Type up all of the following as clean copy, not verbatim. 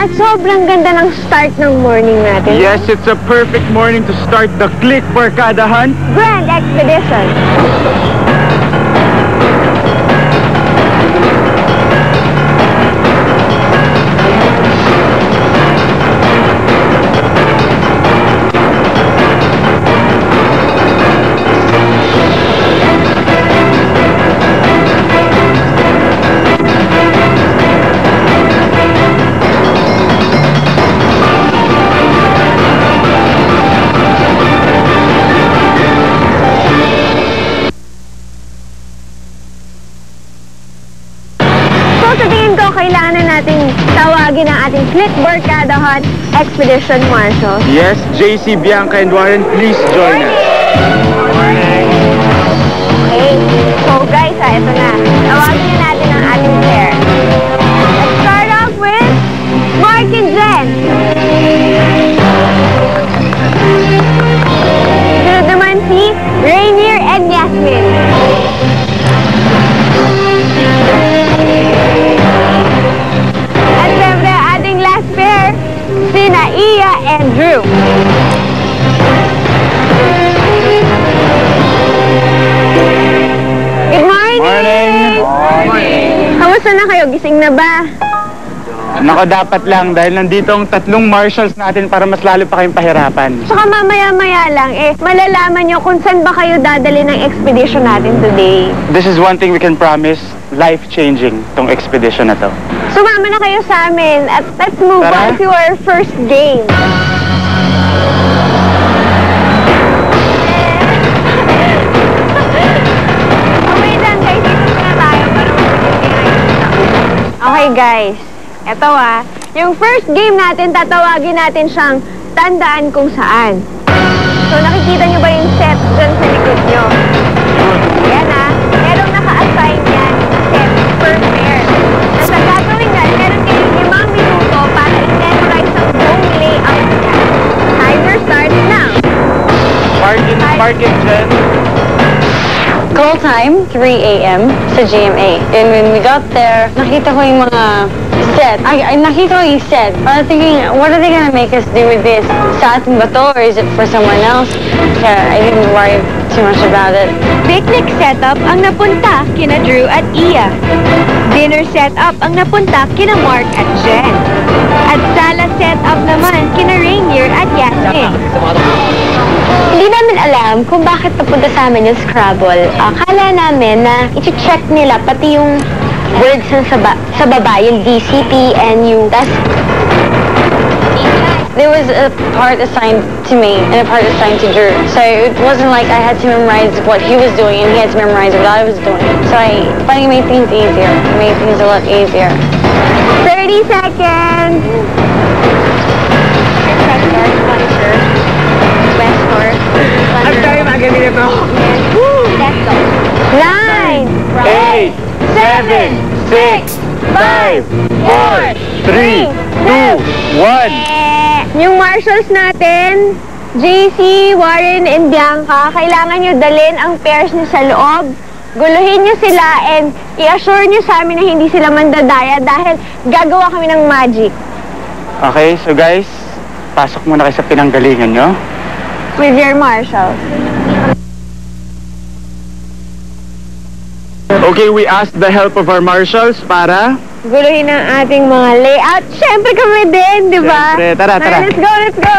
At sobrang ganda ng start ng morning natin. Yes, it's a perfect morning to start the Click Barkada Hunt Grand Expedition. Kailangan na nating tawagin ang ating Click Barkada Hunt Expedition Marshal. Yes, JC, Bianca, and Warren, please join us. Okay, so guys, ito na. Tawagin na natin ang ating pair. Let's start off with Mark and Jen. Sunod naman si Rainier and Yasmin. Sina Iya and Drew. Good morning! Morning! Kamusta na kayo? Gising na ba? Nako, dapat lang dahil nandito ang tatlong marshals natin para mas lalo pa kayong pahirapan. Saka mamaya-maya lang, malalaman nyo kung saan ba kayo dadali ng expedition natin today. This is one thing we can promise, life-changing tong expedition na to. Sumama na kayo sa amin at let's move on to our first game. Okay lang guys, dito na tayo para okay guys, eto yung first game natin, tatawagin natin siyang Tandaan Kung Saan. So nakikita nyo ba yung set dyan sa likod nyo? Ayan merong naka-assign yan set per pair. At ang gagawin nga, meron kayong 5 minuto para i-memorize ang buong layout niya. Timer starts now. Mark and Jen. Call time, 3 a.m. sa GMA. And when we got there, nakita ko yung mga set. Nakita ko yung set. I was thinking, what are they gonna make us do with this? Sa atin ba to, or is it for someone else? Kaya I didn't worry too much about it. Picnic setup ang napunta kina Drew at Iya. Dinner setup ang napunta kina Mark at Jen. At sala setup naman kina Rainier at Yasmin. Hindi namin alam kung bakit napunta sa amin yung Scrabble. Akala namin na i-check nila pati yung words sa baba, yung DCP and yung There was a part assigned to me and a part assigned to Drew. So it wasn't like I had to memorize what he was doing and he had to memorize what I was doing. So but it made things easier. It made things a lot easier. 30 seconds! West North. I'm sorry, magaling ito. Let's go. 9, 8, 7, 6, 5, 4, 3, 2, 1. Yung marshals natin, JC, Warren, and Bianca, kailangan nyo dalhin ang pairs nyo sa loob. Guluhin nyo sila and i-assure nyo sa amin na hindi sila mandadaya dahil gagawa kami ng magic. Okay, so guys, pasok muna kayo sa pinanggalingan nyo. With your marshals. Okay, we asked the help of our marshals para... Guluhin ang ating mga layout. Siyempre kami din, di ba? Siyempre, tara. Let's go, let's go!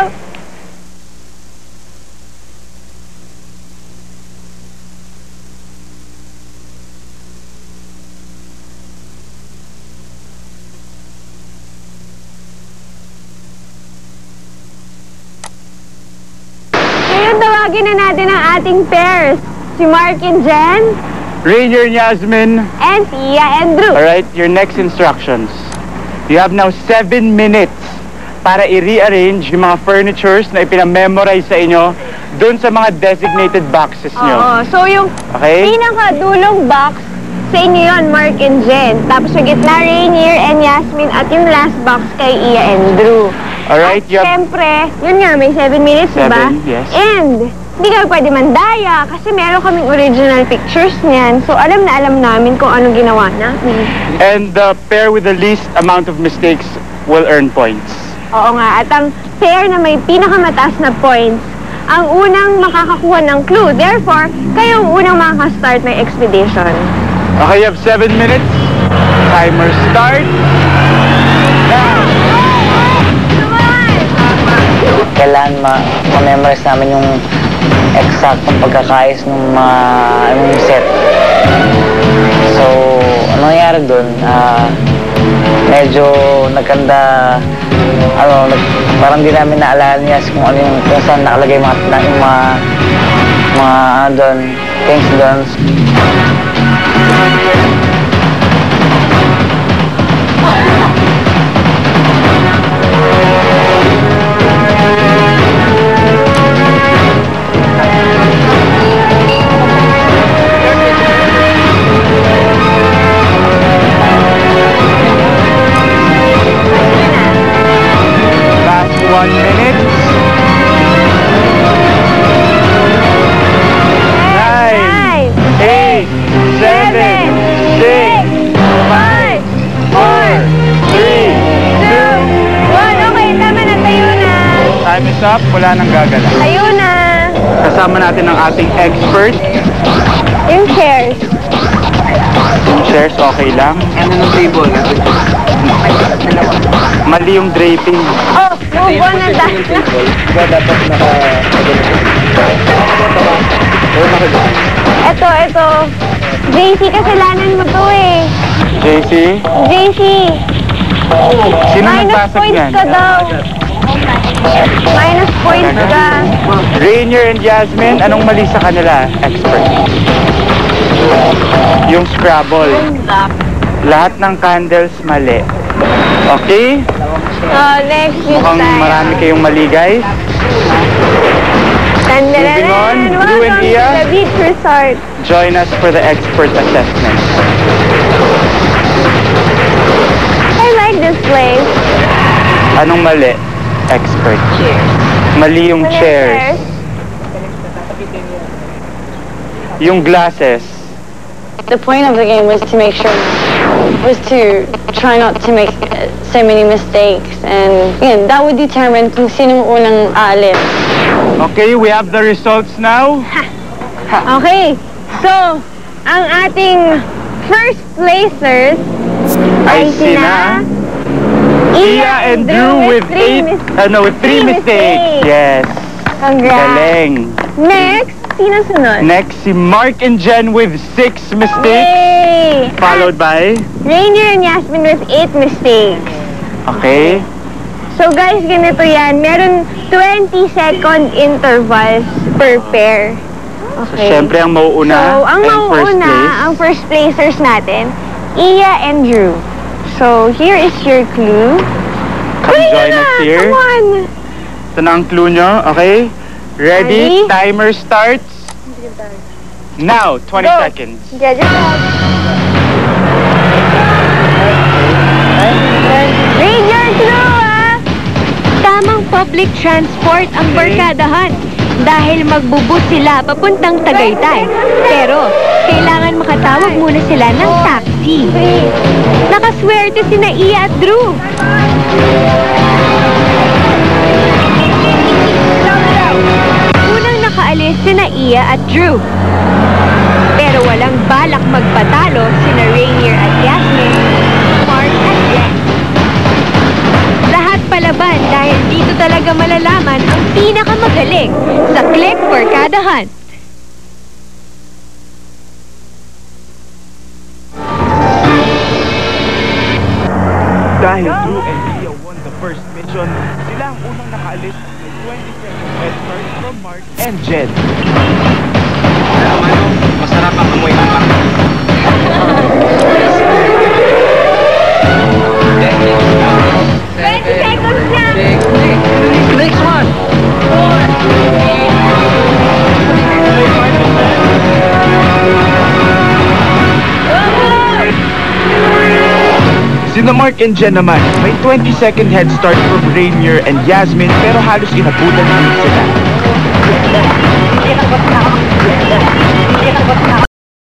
Ngayon, tawagin na natin ang ating pairs. Si Mark and Jen. Rainier and Yasmin. And si Iya and Drew. Alright, your next instructions. You have now 7 minutes para i-rearrange yung mga furnitures na ipinamemorize sa inyo dun sa mga designated boxes nyo. Oo, so yung pinakadulong box, sa inyo yun, Mark and Jen. Tapos sa gitna, Rainier and Yasmin. At yung last box kay Iya and Drew. Alright, at syempre, yun nga, may 7 minutes, diba? 7, yes. And, hindi kami pwede mandaya kasi meron kaming original pictures niyan. So, alam na alam namin kung anong ginawa namin. And the pair with the least amount of mistakes will earn points. Oo nga, at ang pair na may pinakamataas na points, ang unang makakakuha ng clue. Therefore, kayo ang unang makaka-start ng expedition. Okay, you have 7 minutes. Timer start. Kailangan ma-memorize namin yung eksaktong pagkakayos ng set. So, ano nangyari dun? Medyo nagkanda, parang di namin naalala niya kung ano yung, kung saan nakalagay yung mga doon, things doon. Last 1 minute. 9, 8, 7, 6, 5, 4, 3, 2, 1. Okay, tama na. Tayo na. time is up. Wala nang gagala. Tayo na. Kasama natin ang ating expert. Yung chairs. Yung chairs, okay lang. Ano ng table? Mali yung draping. Oh, move on na tayo. Dapat Ito. JC, kasalanan mo to eh. JC, JC, sino minus nagbasag points yan? ka daw. Minus points ka. Rainier and Yasmin, anong mali sa kanila? Expert. Yung Scrabble. Lahat ng candles mali. Okay? Oh, next week Mukhang tayo. marami kayong mali, guys. Moving on, Drew and Welcome Ia. to the beach resort. Join us for the expert assessment. I like this place. Anong mali? Expert. Mali yung Ano yung chairs. Yung glasses. The point of the game was to make sure, was to try not to make so many mistakes, and yun, that would determine kung sino unang aalis. Okay, we have the results now. Okay, so, ang ating first placers Ay, ay sina Ia and Drew with 3 mistakes. Yes. Congrats. Galing. Next, sino sunod? Next, si Mark and Jen with 6 mistakes. Yay! Followed by... Rainier and Yasmin with 8 mistakes. Okay. So guys, ganito yan. Meron 20-second intervals per pair. Okay. Siyempre, ang mauuna So, ang ay ang first mauuna, place. ang first placers natin, Ia and Drew. So, here is your clue. Come Wait join na, us here. Come on! Ito na ang clue nyo. Okay? Ready? Ready? Timer starts. Now, 20 Go. seconds. Get your Read your clue, ah! Tamang public transport ang barkadahan dahil magbubus sila papuntang Tagaytay. Pero, kailangan makatawag muna sila ng taxi. Nakaswerte sina Ia at Drew. Unang nakaalis sina Ia at Drew. Pero walang balak magpatalo sina Rainier at Yasmin, Mark at Jen. Lahat palaban dahil dito talaga malalaman ang pinakamagaling sa Click for Kada Hunt. Dahil Drew and Ia won the first mission, sila ang unang nakaalis may 20-second head start from Mark and Jen. Masarap ang amoy ng baka. 20 seconds na! Next one! Sina Mark and Jen naman, may 20-second head start from Rainier and Yasmin pero halos inabutan din sila.